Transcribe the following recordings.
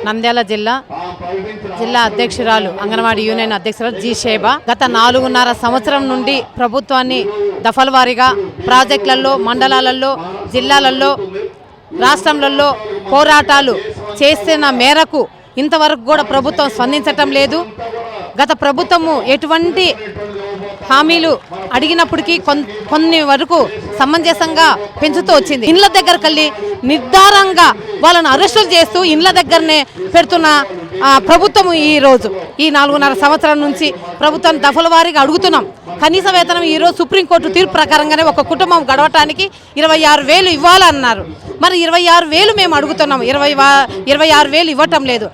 నంద్యాల జిల్లా అధ్యక్షురాలు అంగన్వాడీ యూనియన్ అధ్యక్షురాలు జి షేబా. గత 4.5 సంవత్సరం నుండి ప్రభుత్వాన్ని దఫల వారీగా ప్రాజెక్టులలో, మండలాలలో, జిల్లాలలో, రాష్ట్రంలలో పోరాటాలు చేస్తున్న మేరకు ఇంతవరకు కూడా ప్రభుత్వం స్పందించటం లేదు. గత ప్రభుత్వము ఎటువంటి హామీలు అడిగినప్పటికీ కొన్ని వరకు సమంజసంగా పెంచుతూ వచ్చింది. ఇండ్ల దగ్గరకెళ్ళి నిర్ధారంగా వాళ్ళను అరెస్టులు చేస్తూ ఇండ్ల దగ్గరనే పెడుతున్న ప్రభుత్వం ఈరోజు ఈ 4.5 సంవత్సరం నుంచి ప్రభుత్వం దఫల వారీగా అడుగుతున్నాం. కనీస వేతనం ఈరోజు సుప్రీంకోర్టు తీర్పు ప్రకారంగానే ఒక కుటుంబం గడవటానికి 26,000 ఇవ్వాలన్నారు. మరి 26,000 మేము అడుగుతున్నాం, 26,000 ఇవ్వటం లేదు.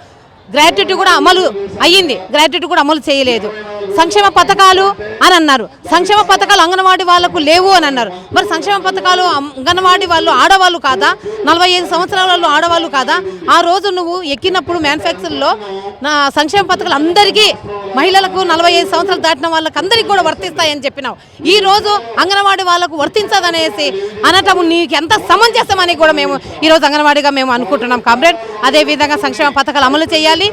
గ్రాట్యుటీ కూడా అమలు అయ్యింది, గ్రాట్యుటీ కూడా అమలు చేయలేదు. సంక్షేమ పథకాలు అని అన్నారు, సంక్షేమ పథకాలు అంగన్వాడీ వాళ్ళకు లేవు అని అన్నారు. మరి సంక్షేమ పథకాలు అంగన్వాడీ వాళ్ళు ఆడవాళ్ళు కాదా? 45 సంవత్సరాల వాళ్ళు ఆడవాళ్ళు కాదా? ఆ రోజు నువ్వు ఎక్కినప్పుడు మ్యానుఫ్యాక్చర్లో సంక్షేమ పథకాలు అందరికీ, మహిళలకు 45 సంవత్సరాలు దాటిన వాళ్ళకి అందరికీ కూడా వర్తిస్తాయని చెప్పినావు. ఈ రోజు అంగన్వాడీ వాళ్ళకు వర్తించదనేసి అనటం నీకు ఎంత సమంజసమని కూడా మేము ఈరోజు అంగన్వాడీగా మేము అనుకుంటున్నాం కామ్రేడ్. అదేవిధంగా సంక్షేమ పథకాలు అమలు చేయాలి.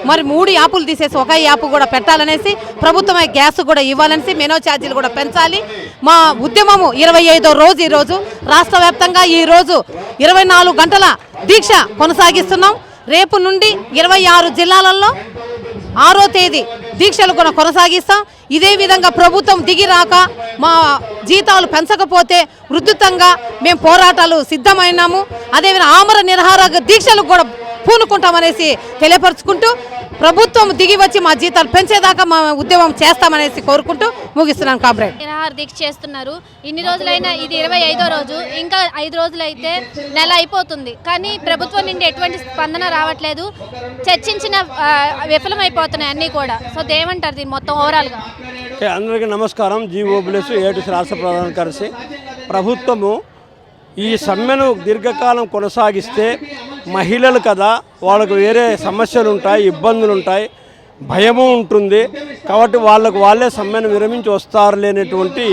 మరి 3 యాపులు తీసేసి 1 యాప్ కూడా పెట్టాలనేసి, ప్రభుత్వమే గ్యాస్ కూడా ఇవ్వాలనేసి, మెనో ఛార్జీలు కూడా పెంచాలి. మా ఉద్యమము 25వ రోజు ఈరోజు రాష్ట్ర వ్యాప్తంగా ఈరోజు 24 గంటల దీక్ష కొనసాగిస్తున్నాం. రేపు నుండి 26 జిల్లాలలో 6వ తేదీ దీక్షలు కూడా కొనసాగిస్తాం. ఇదే విధంగా ప్రభుత్వం దిగి రాక మా జీతాలు పెంచకపోతే ఉధృతంగా మేము పోరాటాలు సిద్ధమైనాము. అదేవిధంగా ఆమర నిరాహార దీక్షలు కూడా పూనుకుంటామనేసి తెలియపరుచుకుంటూ, ప్రభుత్వం దిగి వచ్చి మా జీతాలు పెంచేదాకా మా ఉద్యమం చేస్తామనేసి కోరుకుంటూ ముగిస్తున్నాం కామ్రేడ్. నిరాహార దీక్ష చేస్తున్నారు. ఇన్ని రోజులైనా ఇది 25వ రోజు, ఇంకా 5 రోజులు అయితే నెల అయిపోతుంది. కానీ ప్రభుత్వం నుండి ఎటువంటి స్పందన రావట్లేదు. చర్చించిన విఫలమైపోతున్నాయి అన్నీ కూడా. సో ఏమంటారు దీన్ని మొత్తం ఓవరాల్గా? అందరికీ నమస్కారం. జీఓబులెస్ ఏటీసీ రాష్ట్ర ప్రధాన కార్యదర్శి. ప్రభుత్వము ఈ సమ్మెను దీర్ఘకాలం కొనసాగిస్తే మహిళలు కదా, వాళ్ళకు వేరే సమస్యలు ఉంటాయి, ఇబ్బందులు ఉంటాయి, భయము ఉంటుంది. కాబట్టి వాళ్ళే సమ్మెను విరమించి వస్తారు లేనటువంటి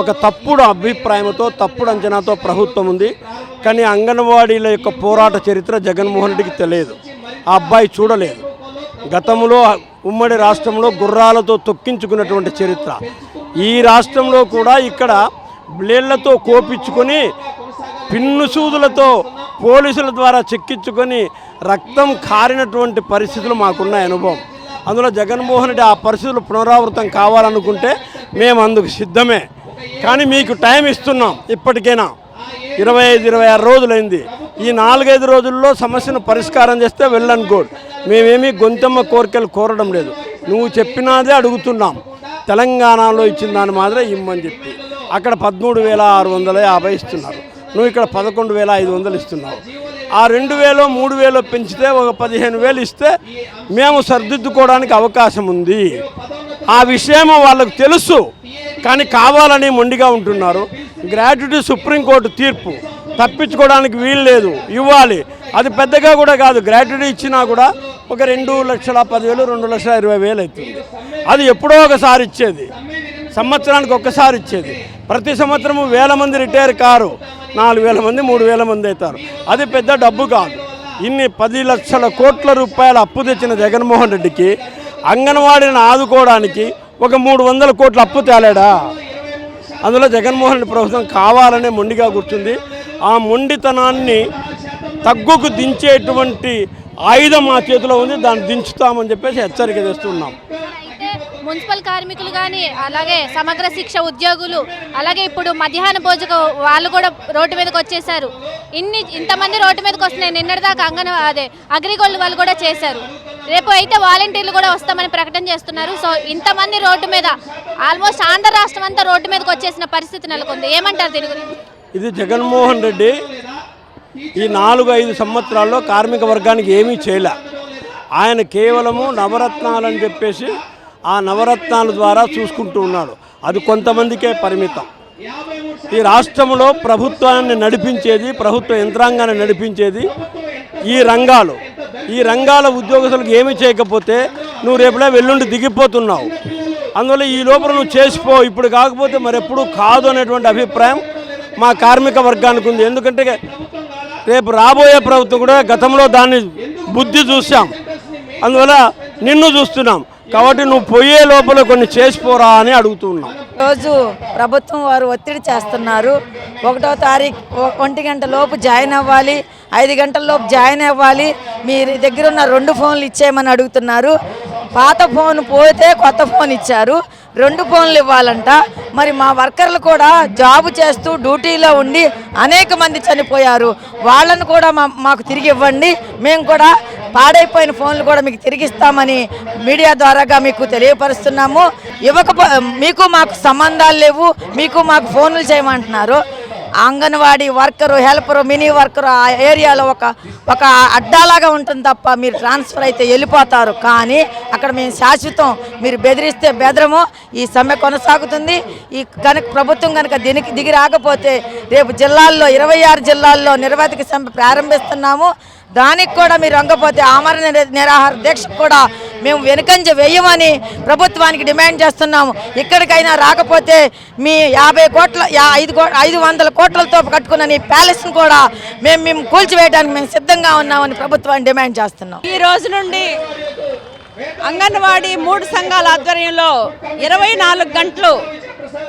ఒక తప్పుడు అభిప్రాయంతో, తప్పుడు అంచనాతో ప్రభుత్వం ఉంది. కానీ అంగన్వాడీల యొక్క పోరాట చరిత్ర జగన్మోహన్ రెడ్డికి తెలియదు, ఆ అబ్బాయి చూడలేదు. గతంలో ఉమ్మడి రాష్ట్రంలో గుర్రాలతో తొక్కించుకున్నటువంటి చరిత్ర. ఈ రాష్ట్రంలో కూడా ఇక్కడ బ్లేడ్లతో కోపించుకొని, పిన్ను సూదులతో పోలీసుల ద్వారా చెక్కించుకొని రక్తం కారినటువంటి పరిస్థితులు మాకున్న అనుభవం. అందులో జగన్మోహన్ రెడ్డి ఆ పరిస్థితులు పునరావృతం కావాలనుకుంటే మేము అందుకు సిద్ధమే. కానీ మీకు టైం ఇస్తున్నాం. ఇప్పటికైనా 25-26 రోజులైంది. ఈ 4-5 రోజుల్లో సమస్యను పరిష్కారం చేస్తే వెళ్ళను గోడ్. మేమేమీ గొంతమ్మ కోరికలు కోరడం లేదు. నువ్వు చెప్పినదే అడుగుతున్నాం. తెలంగాణలో ఇచ్చిన దాని మాదిరే ఇమ్మని చెప్పి అక్కడ 13,650 ఇస్తున్నారు. నువ్వు ఇక్కడ 11,500 ఇస్తున్నావు. ఆ 2,000 3,000 పెంచితే ఒక 15,000 ఇస్తే మేము సర్దిద్దుకోవడానికి అవకాశం ఉంది. ఆ విషయం వాళ్ళకు తెలుసు, కానీ కావాలని మొండిగా ఉంటున్నారు. గ్రాట్యుటీ సుప్రీంకోర్టు తీర్పు, తప్పించుకోవడానికి వీలు లేదు, ఇవ్వాలి. అది పెద్దగా కూడా కాదు. గ్రాట్యుటీ ఇచ్చినా కూడా ఒక 2,10,000 2,20,000 అవుతుంది. అది ఎప్పుడో ఒకసారి ఇచ్చేది, సంవత్సరానికి ఒక్కసారి ఇచ్చేది. ప్రతి సంవత్సరము 1,000 మంది రిటైర్ కారు, 4,000 మంది 3,000 మంది అవుతారు. అది పెద్ద డబ్బు కాదు. ఇన్ని 10 లక్షల కోట్ల రూపాయల అప్పు తెచ్చిన జగన్మోహన్ రెడ్డికి అంగన్వాడీని ఆదుకోవడానికి ఒక 300 కోట్ల అప్పు తేలేడా? అందులో జగన్మోహన్ రెడ్డి ప్రభుత్వం కావాలనే మొండిగా కూర్చుంది. ఆ మొండితనాన్ని తగ్గుకు దించేటువంటి ఆయుధం మా చేతిలో ఉంది. దాన్ని దించుతామని చెప్పేసి హెచ్చరిక చేస్తున్నాం. మున్సిపల్ కార్మికులు కానీ, అలాగే సమగ్ర శిక్ష ఉద్యోగులు, అలాగే ఇప్పుడు మధ్యాహ్న భోజక వాళ్ళు కూడా రోడ్డు మీదకి వచ్చేసారు. ఇంతమంది రోడ్డు మీదకి వస్తున్నాయి. నిన్నటిదాకా అగ్రిగోల్డ్ వాళ్ళు కూడా చేశారు. రేపు అయితే వాలంటీర్లు కూడా వస్తామని ప్రకటన చేస్తున్నారు. సో ఇంతమంది రోడ్డు మీద, ఆల్మోస్ట్ ఆంధ్ర రాష్ట్రం అంతా రోడ్డు మీదకి వచ్చేసిన పరిస్థితి నెలకొంది. ఏమంటారు దీని గురించి? ఇది జగన్మోహన్ రెడ్డి ఈ 4-5 సంవత్సరాల్లో కార్మిక వర్గానికి ఏమీ చేయలే. ఆయన కేవలము నవరత్నాలని చెప్పేసి ఆ నవరత్నాల ద్వారా చూసుకుంటూ ఉన్నాడు. అది కొంతమందికే పరిమితం. ఈ రాష్ట్రంలో ప్రభుత్వాన్ని నడిపించేది, ప్రభుత్వ యంత్రాంగాన్ని నడిపించేది ఈ రంగాల ఉద్యోగస్తులకు ఏమీ చేయకపోతే నువ్వు రేపులే వెల్లుండి దిగిపోతున్నావు. అందువల్ల ఈ లోపల నువ్వు చేసిపో, ఇప్పుడు కాకపోతే మరెప్పుడు కాదు అనేటువంటి అభిప్రాయం మా కార్మిక వర్గానికి ఉంది. ఎందుకంటే రేపు రాబోయే ప్రభుత్వం కూడా గతంలో దాన్ని బుద్ధి చూసాం, అందువల్ల నిన్ను చూస్తున్నాం కాబట్టి నువ్వు పోయే లోపల కొన్ని చేసిపోరా అని అడుగుతున్నాం. రోజు ప్రభుత్వం వారు ఒత్తిడి చేస్తున్నారు. 1వ తారీఖు 1 గంట లోపు జాయిన్ అవ్వాలి, 5 గంటల లోపు జాయిన్ అవ్వాలి, మీ దగ్గర ఉన్న 2 ఫోన్లు ఇచ్చేయమని అడుగుతున్నారు. పాత ఫోన్ పోతే కొత్త ఫోన్ ఇచ్చారు, 2 ఫోన్లు ఇవ్వాలంట. మరి మా వర్కర్లు కూడా జాబు చేస్తూ డ్యూటీలో ఉండి అనేక మంది చనిపోయారు, వాళ్ళను కూడా మాకు తిరిగి ఇవ్వండి, మేము కూడా పాడైపోయిన ఫోన్లు కూడా మీకు తిరిగిస్తామని మీడియా ద్వారాగా మీకు తెలియపరుస్తున్నాము. మీకు మాకు సంబంధాలు లేవు, మీకు మాకు ఫోన్లు చేయమంటున్నారు. Anganwadi worker, helper, mini worker ఆ ఏరియాలో ఒక అడ్డాలాగా ఉంటుంది తప్ప మీరు ట్రాన్స్ఫర్ అయితే వెళ్ళిపోతారు. కానీ అక్కడ మేము శాశ్వతం, మీరు బెదిరిస్తే బెదరము. ఈ సమ్మె కొనసాగుతుంది. ఈ ప్రభుత్వం కనుక దిగి రాకపోతే రేపు జిల్లాల్లో 26 జిల్లాల్లో నిరవధిక సమ్మె ప్రారంభిస్తున్నాము. దానికి కూడా మీరు రంగపోతే ఆమరణ నిరాహార దీక్ష కూడా మేము వెనుకంజ వేయమని ప్రభుత్వానికి డిమాండ్ చేస్తున్నాము. ఇక్కడికైనా రాకపోతే మీ 500 కోట్లతో కట్టుకున్న నీ ప్యాలెస్ను కూడా మేము కూల్చివేయడానికి మేము సిద్ధంగా ఉన్నామని ప్రభుత్వాన్ని డిమాండ్ చేస్తున్నాం. ఈ రోజు నుండి అంగన్వాడీ 3 సంఘాల ఆధ్వర్యంలో 24 గంటలు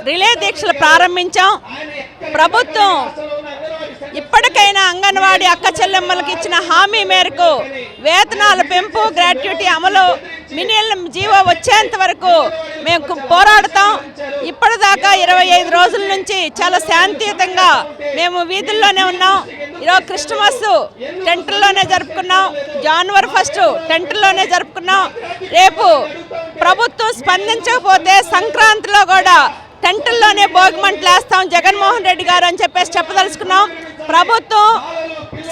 రిలే దీక్షలు ప్రారంభించాం. ప్రభుత్వం ఇప్పటికైనా అంగన్వాడీ అక్క చెల్లెమ్మలకు ఇచ్చిన హామీ మేరకు వేతనాల పెంపు, గ్రాట్యుటీ అమలు, మినిమం జీవో వచ్చేంత వరకు మేము పోరాడతాం. ఇప్పటిదాకా 25 రోజుల నుంచి చాలా శాంతియుతంగా మేము వీధుల్లోనే ఉన్నాం. ఈరోజు క్రిస్మస్ టెంట్లోనే జరుపుకున్నాం, జనవరి 1 టెంట్లోనే జరుపుకున్నాం. రేపు ప్రభుత్వం స్పందించకపోతే సంక్రాంతిలో కూడా టెంట్ల్లోనే భోగిమంటలు వేస్తాం జగన్మోహన్ రెడ్డి గారు అని చెప్పేసి చెప్పదలుచుకున్నాం. ప్రభుత్వం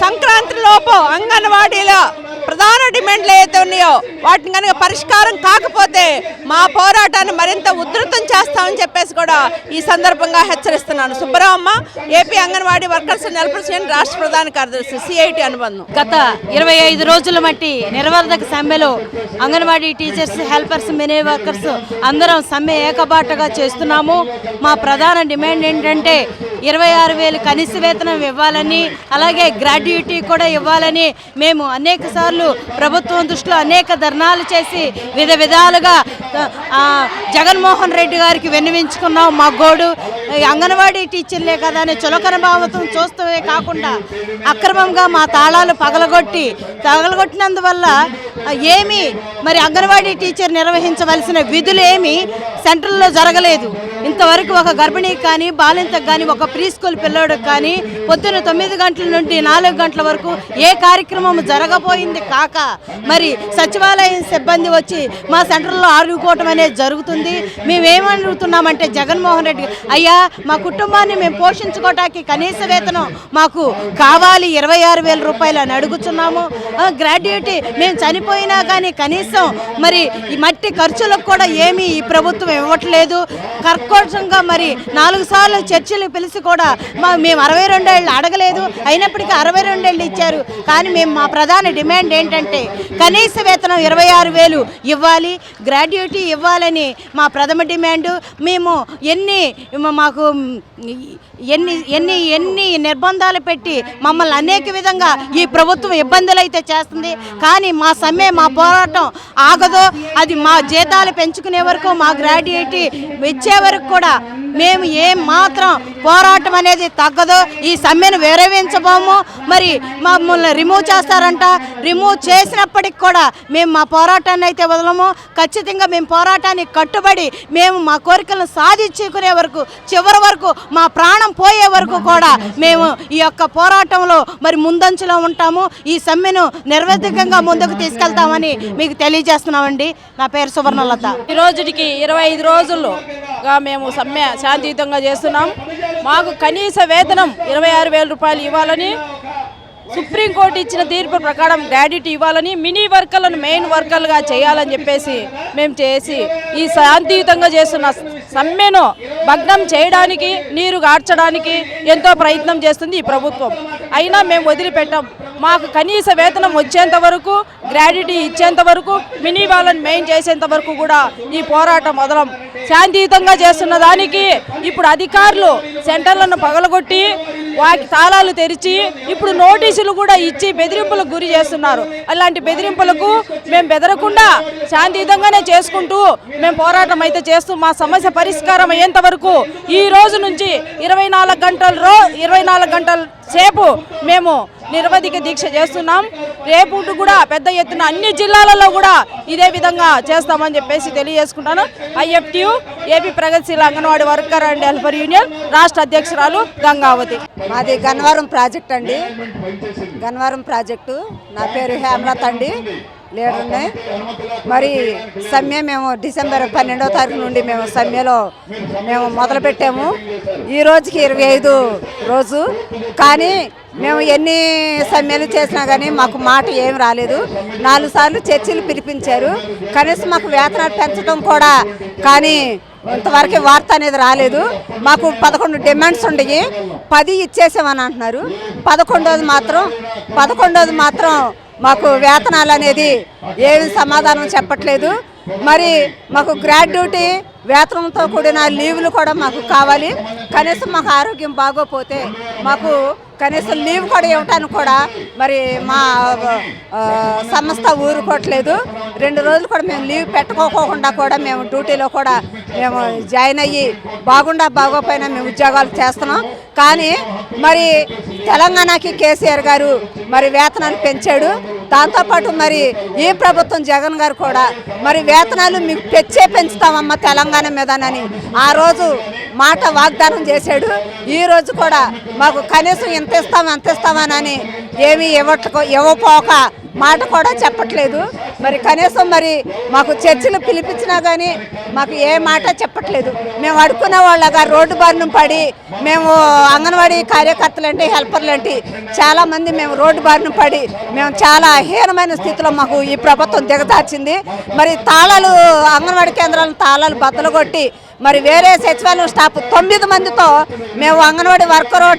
సంక్రాంతి లోపు అంగన్వాడీలో ప్రధాన డిమాండ్లు ఏవైతే ఉన్నాయో వాటిని కనుక పరిష్కారం కాకపోతే మా పోరాటాన్ని మరింత ఉధృతం చేస్తామని చెప్పేసి కూడా ఈ సందర్భంగా హెచ్చరిస్తున్నాను. Subbaramamma, AP anganwadi workers and helpers union రాష్ట్ర ప్రధాన కార్యదర్శి, సిఐటి అనుబంధం. గత 25 రోజుల మట్టి నిరవధిక సమ్మెలో anganwadi teachers, helpers, mini workers అందరం సమ్మె ఏకబాటగా చేస్తున్నాము. మా ప్రధాన డిమాండ్ ఏంటంటే 26,000 కనీస వేతనం ఇవ్వాలని, అలాగే గ్రాడ్యుటీ కూడా ఇవ్వాలని మేము అనేక సార్లు ప్రభుత్వం దృష్టిలో అనేక ధర్నాలు చేసి విధాలుగా జగన్మోహన్ రెడ్డి గారికి విన్నవించుకున్నాం. మా గోడు అంగన్వాడీ టీచర్లే కదా అని చులకన భావతం చూస్తమే కాకుండా అక్రమంగా మా తాళాలు పగలగొట్టినందువల్ల ఏమి మరి అంగన్వాడీ టీచర్ నిర్వహించవలసిన విధులు ఏమి సెంటర్లో జరగలేదు. ఇంతవరకు ఒక గర్భిణీకి కానీ, బాలింతకు కానీ, ఒక ప్రీ స్కూల్ పిల్లోడికి కానీ పొద్దున్న 9 గంటల నుండి 4 గంటల వరకు ఏ కార్యక్రమం జరగబోయింది కాక మరి సచివాలయం సిబ్బంది వచ్చి మా సెంటర్లో ఆడుకోవటం అనేది జరుగుతుంది. మేమేమడుగుతున్నామంటే జగన్మోహన్ రెడ్డి, అయ్యా మా కుటుంబాన్ని మేము పోషించుకోవటానికి కనీస వేతనం మాకు కావాలి 26,000 రూపాయలు అని అడుగుతున్నాము. గ్రాడ్యుటీ మేము చనిపోయినా కానీ కనీసం మరి ఈ మట్టి ఖర్చులకు కూడా ఏమీ ఈ ప్రభుత్వం ఇవ్వట్లేదు. కర్కోశంగా మరి 4 సార్లు చర్చలు పిలిచి కూడా మేము 62 ఏళ్ళు అడగలేదు, అయినప్పటికీ 62 ఏళ్ళు ఇచ్చారు. కానీ మేము మా ప్రధాన డిమాండ్ ఏంటంటే కనీస వేతనం 26,000 ఇవ్వాలి, గ్రాడ్యుటీ ఇవ్వాలని మా ప్రథమ డిమాండు. మేము మాకు ఎన్ని నిర్బంధాలు పెట్టి మమ్మల్ని అనేక విధంగా ఈ ప్రభుత్వం ఇబ్బందులు అయితే చేస్తుంది. కానీ మా సమ్మె, మా పోరాటం ఆగదు. అది మా జీతాలు పెంచుకునే వరకు, మా గ్రాడ్యుటీ ఇచ్చే వరకు కూడా మేము ఏం మాత్రం పోరాటం అనేది తగ్గదు. ఈ సమ్మెను విరమించబోము. మరి మమ్మల్ని రిమూవ్ చేస్తారంట, రిమూవ్ చేసినప్పటికి కూడా మేము మా పోరాటాన్ని అయితే వదలము. ఖచ్చితంగా మేము పోరాటానికి కట్టుబడి మేము మా కోరికలను సాధించుకునే వరకు, చివరి వరకు, మా ప్రాణం పోయే వరకు కూడా మేము ఈ యొక్క పోరాటంలో మరి ముందంచులో ఉంటాము. ఈ సమ్మెను నిర్వధికంగా ముందుకు తీసుకెళ్తామని మీకు తెలియజేస్తున్నామండి. నా పేరు సువర్ణలత. ఈ రోజుకి 25 రోజులుగా మేము సమ్మె శాంతియుతంగా చేస్తున్నాం. మాకు కనీస వేతనం 26,000 రూపాయలు ఇవ్వాలని, సుప్రీంకోర్టు ఇచ్చిన తీర్పు ప్రకారం గ్రాడ్యుటీ ఇవ్వాలని, మినీ వర్కర్లను మెయిన్ వర్కర్లుగా చేయాలని చెప్పేసి మేము చేసి ఈ శాంతియుతంగా చేస్తున్న సమ్మెను భగ్నం చేయడానికి, నీరు గార్చడానికి ఎంతో ప్రయత్నం చేస్తుంది ఈ ప్రభుత్వం. అయినా మేము వదిలిపెట్టాం. మాకు కనీస వేతనం వచ్చేంత వరకు, గ్రాడ్యుటీ ఇచ్చేంత వరకు, మినీ వాళ్ళని మెయిన్ చేసేంత వరకు కూడా ఈ పోరాటం వదలం. శాంతియుతంగా చేస్తున్న దానికి ఇప్పుడు అధికారులు సెంటర్లను పగలగొట్టి వాటి తాళాలు తెరిచి ఇప్పుడు నోటీసులు కూడా ఇచ్చి బెదిరింపులకు గురి చేస్తున్నారు. అలాంటి బెదిరింపులకు మేము బెదరకుండా శాంతియుతంగానే చేసుకుంటూ మేము పోరాటం అయితే చేస్తూ మా సమస్య పరిష్కారం అయ్యేంత వరకు ఈ రోజు నుంచి 24 గంటల సేపు మేము నిరవధిక దీక్ష చేస్తున్నాం. రేపు కూడా పెద్ద ఎత్తున అన్ని జిల్లాలలో కూడా ఇదే విధంగా చేస్తామని చెప్పేసి తెలియజేసుకుంటాను. IFTU ఏపీ ప్రగతిశీల anganwadi worker and helper union రాష్ట్ర అధ్యక్షురాలు గంగావతి. మాది గన్నవరం ప్రాజెక్ట్ అండి. గన్నవరం ప్రాజెక్టు. నా పేరు హేమలత అండి, లీడర్ని. మరి సమ్మె మేము డిసెంబర్ 12వ తారీఖు నుండి మేము సమ్మెలో మొదలుపెట్టాము. ఈ రోజుకి 25 రోజు. కానీ మేము ఎన్ని సమ్మెలు చేసినా కానీ మాకు మాట ఏం రాలేదు. 4 సార్లు చర్చలు పిలిపించారు. కనీసం మాకు వేతనాలు పెంచడం కూడా కానీ ఇంతవరకు వార్త అనేది రాలేదు. మాకు 11 డిమాండ్స్ ఉండయి, 10 ఇచ్చేసామని అంటున్నారు. 11వ మాత్రం మాకు వేతనాలు అనేది ఏమి సమాధానం చెప్పట్లేదు. మరి మాకు గ్రాడ్యుటీ వేతనంతో కూడిన లీవులు కూడా మాకు కావాలి. కనీసం మాకు ఆరోగ్యం బాగోపోతే మాకు కనీసం లీవ్ కూడా ఇవ్వటానికి కూడా మరి మా సంస్థ ఊరుకోవట్లేదు. 2 రోజులు కూడా మేము లీవ్ పెట్టుకోకుండా కూడా మేము డ్యూటీలో కూడా మేము జాయిన్ అయ్యి బాగోపోయినా మేము ఉద్యోగాలు చేస్తున్నాం. కానీ మరి తెలంగాణకి కేసీఆర్ గారు మరి వేతనాలు పెంచాడు. దాంతోపాటు మరి ఈ ప్రభుత్వం జగన్ గారు కూడా మరి వేతనాలు మీకు పెంచుతామమ్మా తెలంగాణ మీదనని ఆ రోజు మాట వాగ్దానం చేశాడు. ఈ రోజు కూడా మాకు కనీసం ఎంత ఇస్తామని ఏమీ ఇవ్వపోక మాట కూడా చెప్పట్లేదు. మరి కనీసం మరి మాకు చర్చలు పిలిపించినా కానీ మాకు ఏ మాట చెప్పట్లేదు. మేము అడుక్కునే వాళ్ళగా రోడ్డు బారిన పడి మేము అంగన్వాడీ కార్యకర్తలంటే హెల్పర్లంటే చాలామంది మేము రోడ్డు బారిన పడి మేము చాలా హీనమైన స్థితిలో మాకు ఈ ప్రభుత్వం దిగదార్చింది. మరి అంగన్వాడీ కేంద్రాలను తాళాలు బద్దలు కొట్టి మరి వేరే సచివాలయం స్టాఫ్ 9 మందితో మేము అంగన్వాడీ వర్కరు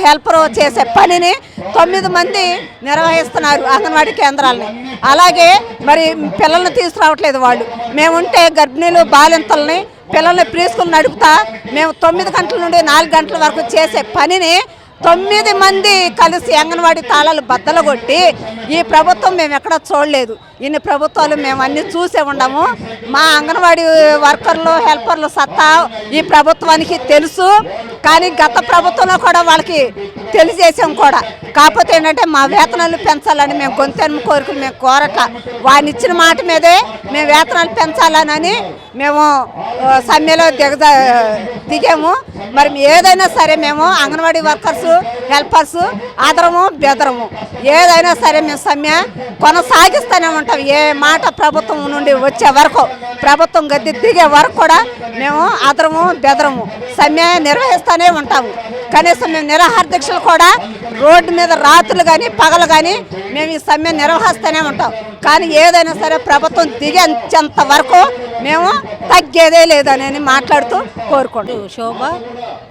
హెల్పరు చేసే పనిని 9 మంది నిర్వహిస్తున్నారు అంగన్వాడీ కేంద్రాలని. అలాగే మరి పిల్లల్ని తీసుకురావట్లేదు వాళ్ళు. మేముంటే గర్భిణీలు బాలింతల్ని పిల్లల్ని ప్రీ స్కూల్ నడుపుతా మేము 9 గంటల నుండి 4 గంటల వరకు చేసే పనిని 9 మంది కలిసి అంగన్వాడీ తాళాలు బద్దలు కొట్టి ఈ ప్రభుత్వం మేము ఎక్కడ చూడలేదు. ఇన్ని ప్రభుత్వాలు మేము అన్ని చూసే ఉండము. మా అంగన్వాడీ వర్కర్లు హెల్పర్లు సత్తా ఈ ప్రభుత్వానికి తెలుసు. కానీ గత ప్రభుత్వంలో కూడా వాళ్ళకి తెలియజేసాం కూడా. కాకపోతే ఏంటంటే మా వేతనాలు పెంచాలని మేము గొంతెమ్మ కోరికలు మేము కోరట్ల. వాడిని ఇచ్చిన మాట మీదే మేము వేతనాలు పెంచాలని మేము సమ్మెలో దిగాము. మరి ఏదైనా సరే మేము అంగన్వాడీ వర్కర్స్ హెల్పర్స్ ఆదరము బెదరము ఏదైనా సరే మేము సమ్మె కొనసాగిస్తూనే ఉంటాం. ఏ మాట ప్రభుత్వం నుండి వచ్చే వరకు ప్రభుత్వం గద్దె దిగే వరకు కూడా మేము ఆదరము బెదరము సమ్మె నిర్వహిస్తూనే ఉంటాము. కనీసం మేము నిరాహార దీక్షలు కూడా రోడ్డు మీద రాత్రులు కానీ పగలు కానీ మేము ఈ సమ్మె నిర్వహిస్తూనే ఉంటాం. కానీ ఏదైనా సరే ప్రభుత్వం దిగేంత వరకు మేము తగ్గేదే లేదని మాట్లాడుతూ కోరుకుంటాం. శోభ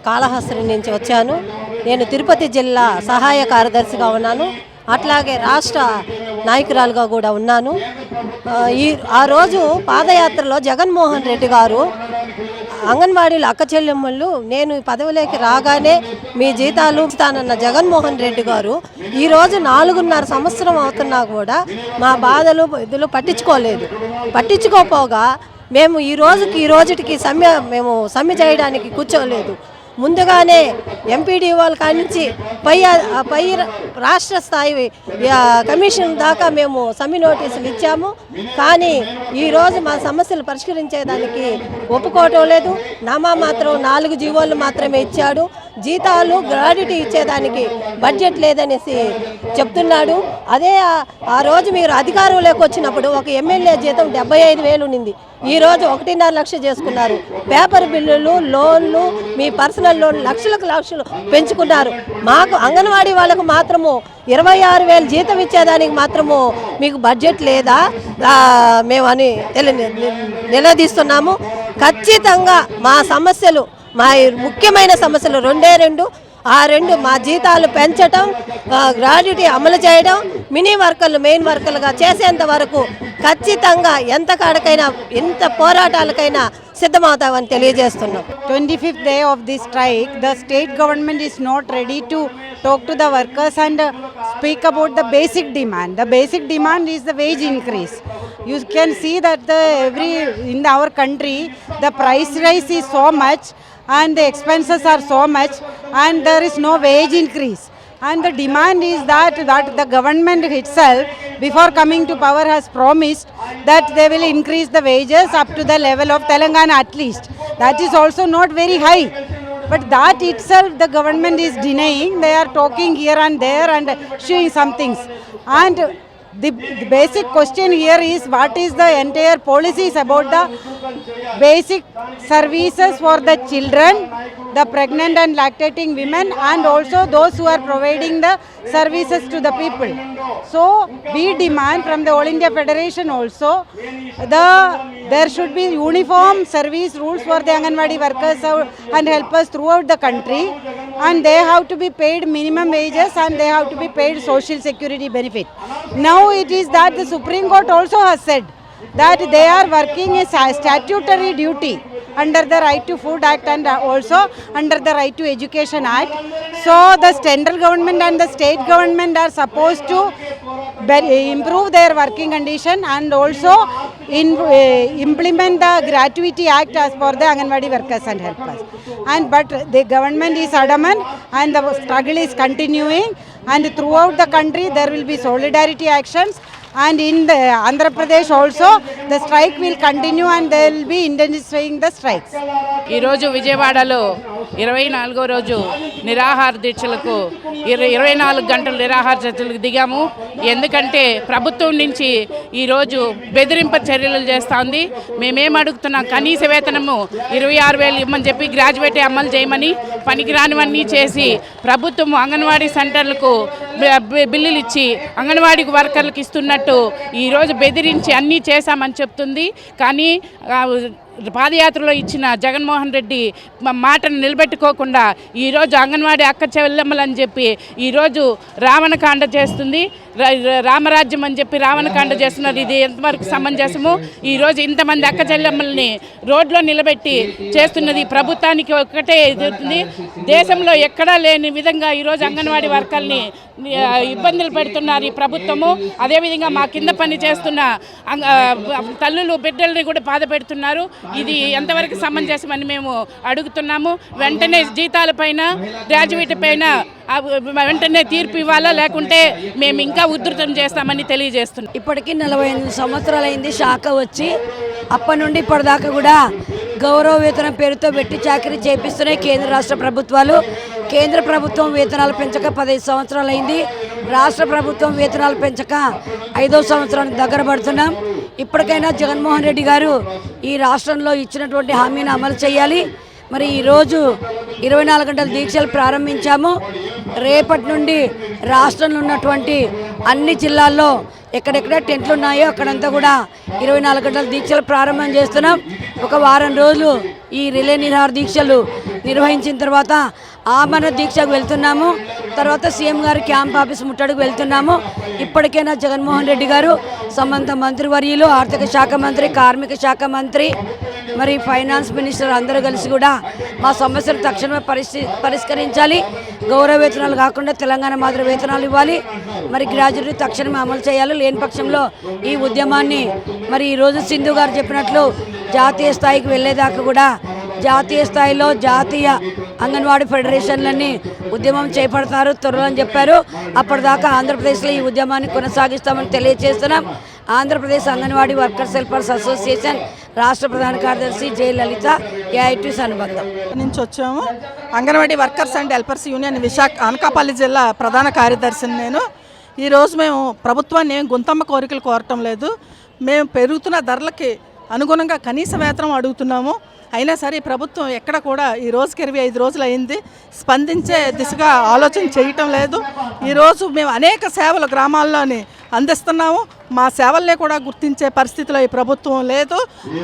కాళహస్తి నుంచి వచ్చాను. నేను తిరుపతి జిల్లా సహాయ కార్యదర్శిగా ఉన్నాను. అట్లాగే రాష్ట్ర నాయకురాలుగా కూడా ఉన్నాను. ఆ రోజు పాదయాత్రలో జగన్మోహన్ రెడ్డి గారు అంగన్వాడీలు అక్క చెల్లెమ్మళ్ళు నేను పదవిలోకి రాగానే మీ జీతాలు ఇస్తానన్న జగన్మోహన్ రెడ్డి గారు ఈరోజు 4.5 సంవత్సరం అవుతున్నా కూడా మా బాధలు ఇదులు పట్టించుకోపోగా మేము ఈ రోజుకి సమ్మె చేయడానికి కూర్చోలేదు. ముందుగానే ఎంపీడీ వాళ్ళ కానించి పై రాష్ట్ర స్థాయి కమిషన్ దాకా మేము సమ్మె నోటీసులు ఇచ్చాము. కానీ ఈరోజు మా సమస్యలు పరిష్కరించేదానికి ఒప్పుకోవటం లేదు. మాత్రం 4 జీవోలు మాత్రమే ఇచ్చాడు. జీతాలు గ్రాడ్యుటీ ఇచ్చేదానికి బడ్జెట్ లేదనేసి చెప్తున్నాడు. అదే ఆ రోజు మీరు అధికారంలోకి వచ్చినప్పుడు ఒక ఎమ్మెల్యే జీతం 75,000 ఉన్నింది. ఈరోజు 1.5 లక్షలు చేసుకున్నారు. పేపర్ బిల్లులు లోన్లు మీ పర్సనల్ లోన్ లక్షలు పెంచుకున్నారు. మాకు అంగన్వాడీ వాళ్ళకు మాత్రము 26,000 జీతం ఇచ్చేదానికి మాత్రము మీకు బడ్జెట్ లేదా మేమని నిలదీస్తున్నాము. ఖచ్చితంగా మా సమస్యలు మా ముఖ్యమైన సమస్యలు 2 మా జీతాలు పెంచటం, గ్రాడ్యుటీ అమలు చేయడం, మినీ వర్కర్లు మెయిన్ వర్కర్లుగా చేసేంత వరకు ఖచ్చితంగా ఎంత పోరాటాలకైనా సిద్ధమవుతామని తెలియజేస్తున్నాం. 25th day of this strike, the state government is not ready to talk to the workers and speak about the basic demand. The basic demand is the wage increase. You can see that in our country the price rise is so much and the expenses are so much and there is no wage increase. And the demand is that the government itself before coming to power has promised that they will increase the wages up to the level of Telangana at least. That is also not very high. But that itself the government is denying. They are talking here and there and showing some things. And the basic question here is what is the entire policies about the basic services for the children, the pregnant and lactating women and also those who are providing the services to the people. So we demand from the All India Federation also there should be uniform service rules for the Anganwadi workers and helpers throughout the country, and they have to be paid minimum wages and they have to be paid social security benefit. Now it is that the Supreme Court also has said that they are working a statutory duty under the Right to Food Act and also under the Right to Education Act. So the central government and the state government are supposed to improve their working condition and also implement the Gratuity Act as for the Anganwadi workers and helpers. But the government is adamant and the struggle is continuing, and throughout the country there will be solidarity actions. And in the Andhra Pradesh also the strike will continue and they will be intensifying the strikes. ఈ రోజు విజయవాడలో 24వ రోజు నిరాహార దీక్షలకు 24 గంటలు నిరాహార దీక్షలకు దిగాము. ఎందుకంటే ప్రభుత్వం నుంచి ఈరోజు బెదిరింప చర్యలు చేస్తోంది. మేమేం అడుగుతున్నాం, కనీస వేతనము 26,000 ఇవ్వమని చెప్పి గ్రాడ్యుయేట్ అమలు చేయమని పనికిరానివన్నీ చేసి ప్రభుత్వం అంగన్వాడీ సెంటర్లకు బిల్లులు ఇచ్చి అంగన్వాడీ వర్కర్లకు ఇస్తున్నట్టు ఈరోజు బెదిరించి అన్నీ చేశామని చెప్తుంది. కానీ పాదయాత్రలో ఇచ్చిన జగన్మోహన్ రెడ్డి మాటను నిలబెట్టుకోకుండా ఈరోజు అంగన్వాడీ అక్క చెల్లెమ్మలని చెప్పి ఈరోజు రావణకాండ చేస్తుంది. రామరాజ్యం అని చెప్పి రావణకాండ చేస్తున్నారు. ఇది ఎంతవరకు సమంజసము? ఈరోజు ఇంతమంది అక్క చెల్లెమ్మల్ని రోడ్లో నిలబెట్టి చేస్తున్నది ప్రభుత్వానికి ఒక్కటే ఎదురుతుంది. దేశంలో ఎక్కడా లేని విధంగా ఈరోజు అంగన్వాడీ వర్కర్ని ఇబ్బందులు పెడుతున్నారు ఈ ప్రభుత్వము. అదేవిధంగా మా కింద పని చేస్తున్న తల్లులు బిడ్డల్ని కూడా బాధ పెడుతున్నారు. ఇది ఎంతవరకు సమంజసమని మేము అడుగుతున్నాము. వెంటనే జీతాల పైన గ్రాడ్యుయేట్ పైన వెంటనే తీర్పు ఇవ్వాలా, లేకుంటే మేము ఇంకా ఉధృతం చేస్తామని తెలియజేస్తున్నాం. ఇప్పటికీ 48 సంవత్సరాలైంది శాఖ వచ్చి. అప్పటి నుండి ఇప్పటిదాకా కూడా గౌరవ వేతనం పేరుతో వెట్టి చాకరీ చేపిస్తున్నాయి కేంద్ర రాష్ట్ర ప్రభుత్వాలు. కేంద్ర ప్రభుత్వం వేతనాలు పెంచక 15 సంవత్సరాలైంది. రాష్ట్ర ప్రభుత్వం వేతనాలు పెంచక 5వ సంవత్సరానికి దగ్గర పడుతున్నాం. ఇప్పటికైనా జగన్మోహన్ రెడ్డి గారు ఈ రాష్ట్రంలో ఇచ్చినటువంటి హామీని అమలు చేయాలి. మరి ఈరోజు 24 గంటల దీక్షలు ప్రారంభించాము. రేపటి నుండి రాష్ట్రంలో ఉన్నటువంటి అన్ని జిల్లాల్లో ఎక్కడెక్కడ టెంట్లు ఉన్నాయో అక్కడంతా కూడా 24 గంటల దీక్షలు ప్రారంభం చేస్తున్నాం. ఒక వారం రోజులు ఈ రిలే నిరాహార దీక్షలు నిర్వహించిన తర్వాత ఆమరణ దీక్షకు వెళ్తున్నాము. తర్వాత సీఎం గారి క్యాంప్ ఆఫీస్ ముట్టడికి వెళ్తున్నాము. ఇప్పటికైనా జగన్మోహన్ రెడ్డి గారు, సంబంధిత మంత్రివర్యులు, ఆర్థిక శాఖ మంత్రి, కార్మిక శాఖ మంత్రి, మరి ఫైనాన్స్ మినిస్టర్ అందరూ కలిసి కూడా మా సమస్యలు తక్షణమే పరిష్కరించాలి. గౌరవ వేతనాలు కాకుండా తెలంగాణ మాదిరి వేతనాలు ఇవ్వాలి. మరి గ్రాడ్యుయేట్ తక్షణమే అమలు చేయాలి. లేని పక్షంలో ఈ ఉద్యమాన్ని మరి ఈరోజు సింధు గారు చెప్పినట్లు జాతీయ స్థాయికి వెళ్ళేదాకా కూడా జాతీయ స్థాయిలో జాతీయ అంగన్వాడీ ఫెడరేషన్లన్నీ ఉద్యమం చేపడతారు త్వరలో అని చెప్పారు. అప్పటిదాకా ఆంధ్రప్రదేశ్లో ఈ ఉద్యమాన్ని కొనసాగిస్తామని తెలియజేస్తున్నాం. Andhra Pradesh anganwadi workers helpers association రాష్ట్ర ప్రధాన కార్యదర్శి జె లలిత, ఏఐటీస్ అనుబంధం నుంచి వచ్చాము. Anganwadi workers and helpers union Anakapalli జిల్లా ప్రధాన కార్యదర్శిని నేను. ఈరోజు మేము ప్రభుత్వాన్ని ఏం గుంతమ్మ కోరికలు కోరటం లేదు. మేము పెరుగుతున్న ధరలకి అనుగుణంగా కనీస వేతనం అడుగుతున్నాము. అయినా సరే ప్రభుత్వం ఎక్కడ కూడా ఈ రోజుకి 25 రోజులు అయింది, స్పందించే దిశగా ఆలోచన చేయటం లేదు. ఈరోజు మేము అనేక సేవలు గ్రామాల్లోని అందిస్తున్నాము. మా సేవల్ని కూడా గుర్తించే పరిస్థితిలో ఈ ప్రభుత్వం లేదు.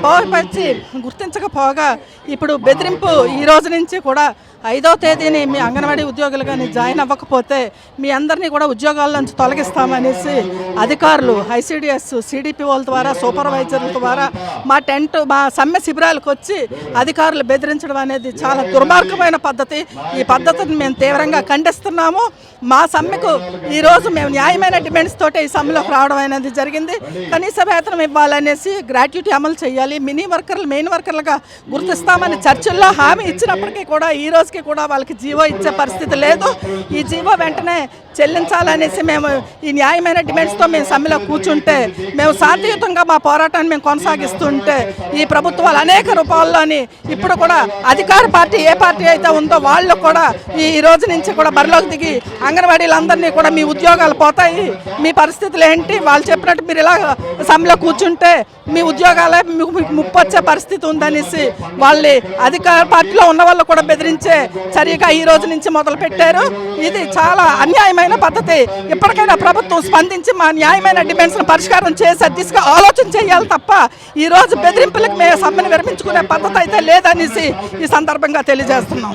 పోపచ్చి గుర్తించకపోగా ఇప్పుడు బెదిరింపు ఈ రోజు నుంచి కూడా 5వ తేదీని మీ అంగన్వాడీ ఉద్యోగులు కానీ జాయిన్ అవ్వకపోతే మీ అందరినీ కూడా ఉద్యోగాల నుంచి తొలగిస్తామనేసి అధికారులు ఐసీడీఎస్ సిడిపిఓల ద్వారా సూపర్వైజర్ల ద్వారా మా సమ్మె శిబిరాలకు వచ్చి అధికారులు బెదిరించడం అనేది చాలా దుర్మార్గమైన పద్ధతి. ఈ పద్ధతిని మేము తీవ్రంగా ఖండిస్తున్నాము. మా సమ్మెకు ఈరోజు మేము న్యాయమైన డిమాండ్స్ తోటే ఈ సమ్మెలోకి రావడం అనేది జరిగింది. కనీస వేతనం ఇవ్వాలనేసి, గ్రాట్యుటీ అమలు చేయాలి, మినీ వర్కర్లు మెయిన్ వర్కర్లుగా గుర్తిస్తామని చర్చల్లో హామీ ఇచ్చినప్పటికీ కూడా ఈ రోజుకి కూడా వాళ్ళకి జీవో ఇచ్చే పరిస్థితి లేదు. ఈ జీవో వెంటనే చెల్లించాలనేసి మేము ఈ న్యాయమైన డిమాండ్స్తో మేము సమ్మెలో కూర్చుంటే, మేము శాంతియుతంగా మా పోరాటాన్ని మేము కొనసాగిస్తుంటే ఈ ప్రభుత్వాలు అనేక రూపాల్లోని ఇప్పుడు కూడా అధికార పార్టీ ఏ పార్టీ అయితే ఉందో వాళ్ళు కూడా ఈ రోజు నుంచి కూడా బరిలోకి దిగి అంగన్వాడీలందరినీ కూడా మీ ఉద్యోగాలు పోతాయి, మీ పరిస్థితులు ఏంటి, వాళ్ళు చెప్పినట్టు మీరు ఇలా సమ్మెలో కూర్చుంటే మీ ఉద్యోగాలే మీకు ముప్పు వచ్చే పరిస్థితి ఉందనేసి వాళ్ళని అధికార పార్టీలో ఉన్న వాళ్ళు కూడా బెదిరించే చర్యగా ఈ రోజు నుంచి మొదలు పెట్టారు. ఇది చాలా అన్యాయమైన పద్ధతి. ఇప్పటికైనా ప్రభుత్వం స్పందించి మా న్యాయమైన డిమాండ్స్ను పరిష్కారం చేసే దిశగా ఆలోచన చేయాలి తప్ప ఈ రోజు బెదిరింపులకు మేము సమ్మెను విరమించుకునే పద్ధతి అయితే లేదనేసి ఈ సందర్భంగా తెలియజేస్తున్నాం.